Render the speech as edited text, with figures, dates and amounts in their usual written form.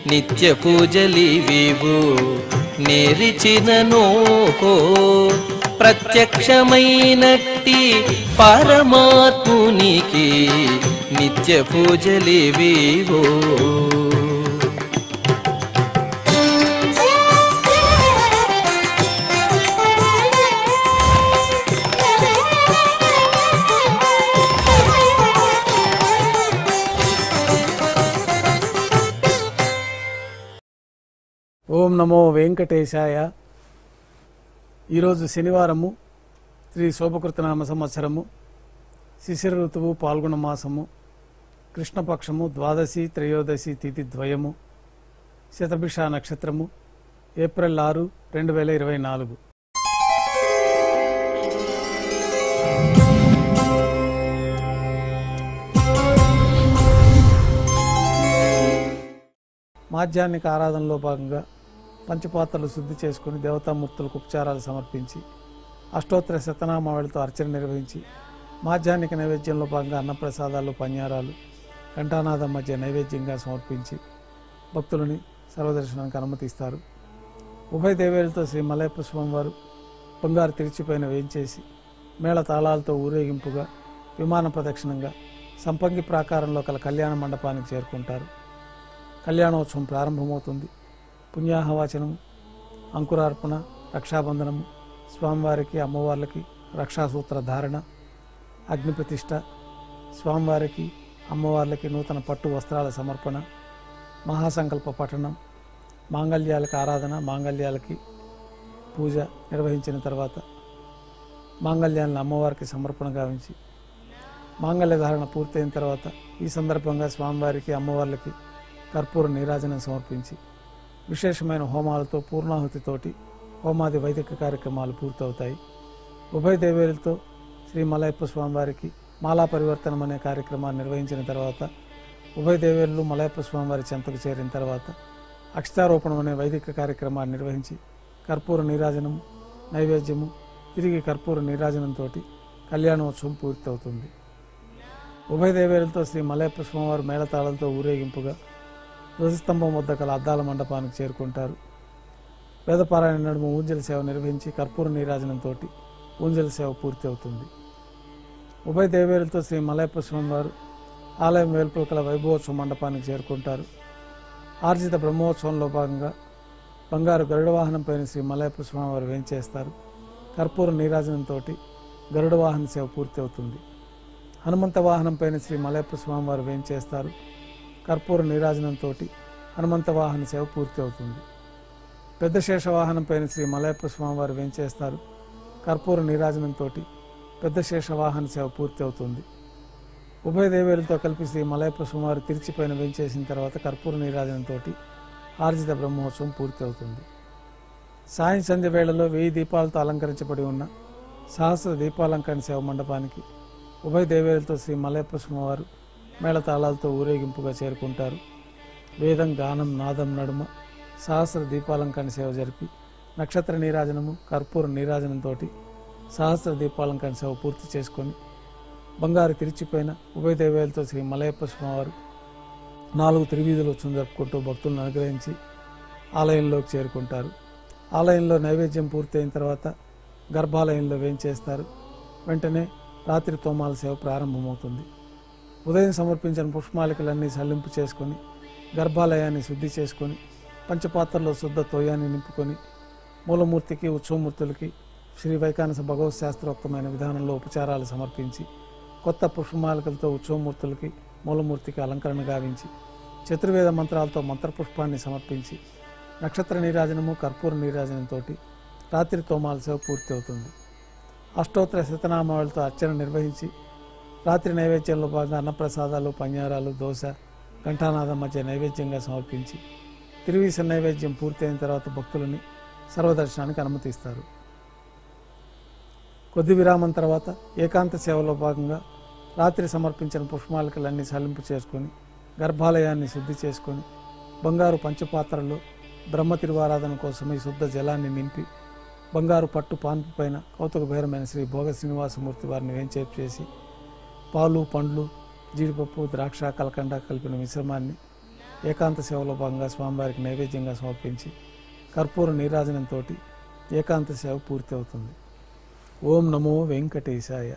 నిత్య పూజలివివు నేరిచిననో ప్రత్యక్షమైనట్టి పరమాత్మునికి నిత్య పూజలివివో. ఓం నమో వెంకటేశాయ. ఈరోజు శనివారము, శ్రీ శోభకృతనామ సంవత్సరము, శిశిర ఋతువు, పాల్గొన మాసము, కృష్ణపక్షము, ద్వాదశి త్రయోదశి తిథి ద్వయము, శతభిష నక్షత్రము, ఏప్రిల్ 6, 2024. మాధ్యాహ్నిక ఆరాధనలో భాగంగా పంచపాత్రలు శుద్ధి చేసుకుని దేవతామూర్తులకు ఉపచారాలు సమర్పించి అష్టోత్తర శతనామావళితో అర్చన నిర్వహించి మాధ్యాహ్నిక నైవేద్యంలో భాగంగా అన్నప్రసాదాలు, పన్యారాలు ఘంటానాదం మధ్య నైవేద్యంగా సమర్పించి భక్తులని సర్వదర్శనానికి అనుమతిస్తారు. ఉభయ దేవేలతో శ్రీ మలయప్ప స్వామివారు బంగారు తిరిచిపైన వేయించేసి మేళ తాళాలతో ఊరేగింపుగా విమాన ప్రదక్షిణంగా సంపంగి ప్రాకారంలో కల కళ్యాణ మండపానికి చేరుకుంటారు. కళ్యాణోత్సవం ప్రారంభమవుతుంది. పుణ్యాహవాచనము, అంకురార్పణ, రక్షాబంధనము, స్వామివారికి అమ్మవార్లకి రక్షాసూత్ర ధారణ, అగ్నిప్రతిష్ఠ, స్వామివారికి అమ్మవార్లకి నూతన పట్టు వస్త్రాల సమర్పణ, మహాసంకల్ప పఠనం, మాంగళ్యాలకి ఆరాధన, మాంగళ్యాలకి పూజ నిర్వహించిన తర్వాత మాంగళ్యాలను అమ్మవారికి సమర్పణ గావించి మాంగళ్య ధారణ పూర్తయిన తర్వాత ఈ సందర్భంగా స్వామివారికి అమ్మవార్లకి కర్పూర నీరాజనం సమర్పించి విశేషమైన హోమాలతో పూర్ణాహుతితోటి హోమాది వైదిక కార్యక్రమాలు పూర్తవుతాయి. ఉభయ దేవేలతో శ్రీ మలయప్ప స్వామివారికి మాలా పరివర్తనం అనే కార్యక్రమాన్ని నిర్వహించిన తర్వాత ఉభయ దేవేళ్ళు మలయప్ప స్వామివారి చెంతకు చేరిన తర్వాత అక్షతారోపణం అనే వైదిక కార్యక్రమాన్ని నిర్వహించి కర్పూర నీరాజనము, నైవేద్యము, తిరిగి కర్పూర నీరాజనంతో కళ్యాణోత్సవం పూర్తవుతుంది. ఉభయ దేవేలతో శ్రీ మలయప్ప స్వామివారు మేళతాళంతో ఊరేగింపుగా ధ్వజస్తంభం వద్ద కల అద్దాల మండపానికి చేరుకుంటారు. వేదపారాయణ నడుమ ఊంజల సేవ నిర్వహించి కర్పూర నీరాజనంతో ఊంజల సేవ పూర్తి అవుతుంది. ఉభయ దేవేలతో శ్రీ మలయప్ప స్వామివారు ఆలయం వేల్పుల కల వైభవోత్సవ మండపానికి చేరుకుంటారు. ఆర్జిత బ్రహ్మోత్సవంలో భాగంగా బంగారు గరుడ వాహనంపైన శ్రీ మలయప్ప స్వామివారు వేంచేస్తారు. కర్పూర నీరాజనంతో గరుడ వాహన సేవ పూర్తి అవుతుంది. హనుమంత వాహనంపైన శ్రీ మలయప్ప స్వామివారు వేంచేస్తారు. కర్పూర నీరాజనంతో హనుమంత వాహన సేవ పూర్తి అవుతుంది. పెద్ద శేష వాహనంపైన శ్రీ మలయప్ప స్వామివారు వేంచేస్తారు. కర్పూర నీరాజనంతో పెద్ద శేష వాహన సేవ పూర్తి అవుతుంది. ఉభయ దేవేలతో కలిపి శ్రీ మలయప్ప స్వామివారు తిరిచిపైన వేంచేసిన తర్వాత కర్పూర నీరాజనంతో ఆర్జిత బ్రహ్మోత్సవం పూర్తి అవుతుంది. సాయం సంధ్య వేళలో 1000 దీపాలతో అలంకరించబడి ఉన్న సహస్ర దీపాలంకరణ సేవ మండపానికి ఉభయ దేవేలతో శ్రీ మలయప్ప స్వామివారు మేళతాళాలతో ఊరేగింపుగా చేరుకుంటారు. వేదం, గానం, నాదం నడుమ సహస్ర దీపాలంకరణ సేవ జరిపి నక్షత్ర నీరాజనము, కర్పూర నీరాజనంతో సహస్ర దీపాలంకరణ సేవ పూర్తి చేసుకొని బంగారు తిరిచిపోయిన ఉభయ దేవేలతో శ్రీ మలయప్ప స్వామివారు 4 తిరువీధులు జరుపుకుంటూ భక్తులను అనుగ్రహించి ఆలయంలోకి చేరుకుంటారు. ఆలయంలో నైవేద్యం పూర్తయిన తర్వాత గర్భాలయంలో వేంచేస్తారు. వెంటనే రాత్రి తోమాల సేవ ప్రారంభమవుతుంది. ఉదయం సమర్పించిన పుష్పమాలికలన్నీ సల్లింపు చేసుకొని గర్భాలయాన్ని శుద్ధి చేసుకొని పంచపాత్రలో శుద్ధ తోయాన్ని నింపుకొని మూలమూర్తికి, ఉత్సవమూర్తులకి శ్రీ వైకానస భగవత్ శాస్త్రోక్తమైన విధానంలో ఉపచారాలు సమర్పించి కొత్త పుష్పమాలికలతో ఉత్సవమూర్తులకి, మూలమూర్తికి అలంకరణ గావించి చతుర్వేద మంత్రాలతో మంత్రపుష్పాన్ని సమర్పించి నక్షత్ర నీరాజనము, కర్పూర నీరాజనంతో రాత్రి తోమాల సేవ పూర్తి అవుతుంది. అష్టోత్తర శతనామావళితో అర్చన నిర్వహించి రాత్రి నైవేద్యంలో భాగంగా అన్నప్రసాదాలు, పన్యారాలు, దోశ, ఘంటానాదం మధ్య నైవేద్యంగా సమర్పించి తిరువీస నైవేద్యం పూర్తయిన తర్వాత భక్తులని సర్వదర్శనానికి అనుమతిస్తారు. కొద్ది విరామం తర్వాత ఏకాంత సేవలో భాగంగా రాత్రి సమర్పించిన పుష్పమాలికలన్నీ సల్లింపు చేసుకొని గర్భాలయాన్ని శుద్ధి చేసుకొని బంగారు పంచపాత్రలో బ్రహ్మ తిరువారాధన కోసమై శుద్ధ జలాన్ని నింపి బంగారు పట్టు పాన్పు పైన కౌతుక భైరమైన శ్రీ భోగ శ్రీనివాసమూర్తి వారిని వేంచేపు చేసి పాలు, పండ్లు, జీడిపప్పు, ద్రాక్ష, కలకండ కలిపిన మిశ్రమాన్ని ఏకాంత సేవలో భాగంగా స్వామివారికి నైవేద్యంగా సమర్పించి కర్పూర నీరాజనంతో ఏకాంత సేవ పూర్తి అవుతుంది. ఓం నమో వెంకటేశాయ.